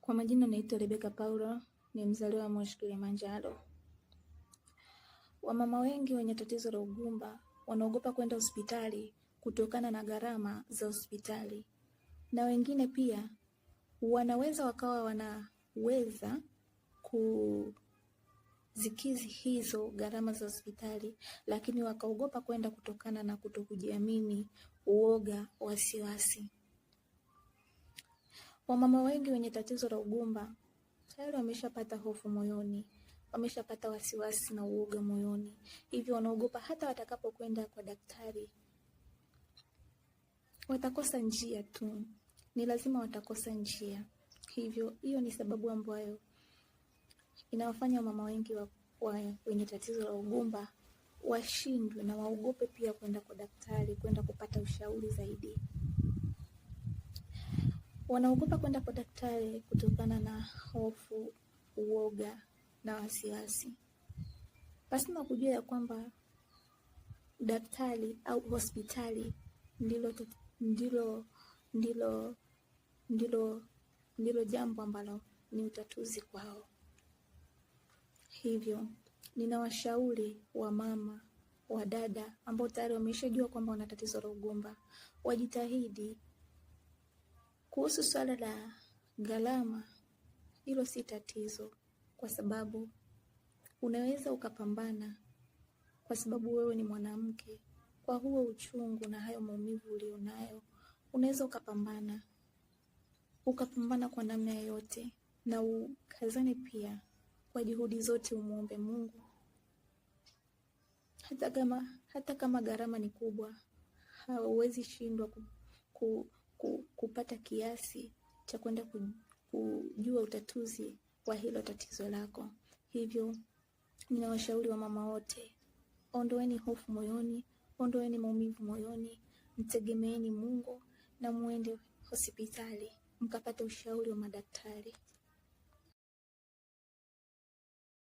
Kwa majina naitwa Rebecca Paulo, ni mzaliwa wa Moshi, Kilimanjaro. Wamama wengi wenye tatizo la ugumba wanaogopa kwenda hospitali kutokana na gharama za hospitali, na wengine pia wanaweza wakawa wanaweza kuzikizi hizo gharama za hospitali, lakini wakaogopa kwenda kutokana na kutokujiamini, uoga, wasiwasi. Wamama wengi wenye tatizo la ugumba tayari wameshapata hofu moyoni, wameshapata wasiwasi na uoga moyoni, hivyo wanaogopa hata watakapokwenda kwa daktari watakosa njia tu, ni lazima watakosa njia. Hivyo hiyo ni sababu ambayo inawafanya mama wengi wenye tatizo la ugumba washindwe na waogope pia kwenda kwa daktari, kwenda kupata ushauri zaidi. Wanaogopa kwenda kwa daktari kutokana na hofu, uoga na wasiwasi, pasina kujua ya kwamba daktari au hospitali ndilo jambo ambalo ni utatuzi kwao. Hivyo ninawashauri wamama, wadada ambao tayari wameshajua kwamba wana tatizo la ugumba wajitahidi. Kuhusu swala la gharama, hilo si tatizo, kwa sababu unaweza ukapambana, kwa sababu wewe ni mwanamke. Kwa huo uchungu na hayo maumivu ulionayo, unaweza ukapambana kwa namna yoyote, na ukazane pia kwa juhudi zote, umuombe Mungu. Hata kama gharama ni kubwa, hauwezi shindwa kupata kiasi cha kwenda kujua utatuzi wa hilo tatizo lako. Hivyo ninawashauri wamama wote, ondoeni hofu moyoni, ondoeni maumivu moyoni, mtegemeeni Mungu na muende hospitali mkapate ushauri wa madaktari.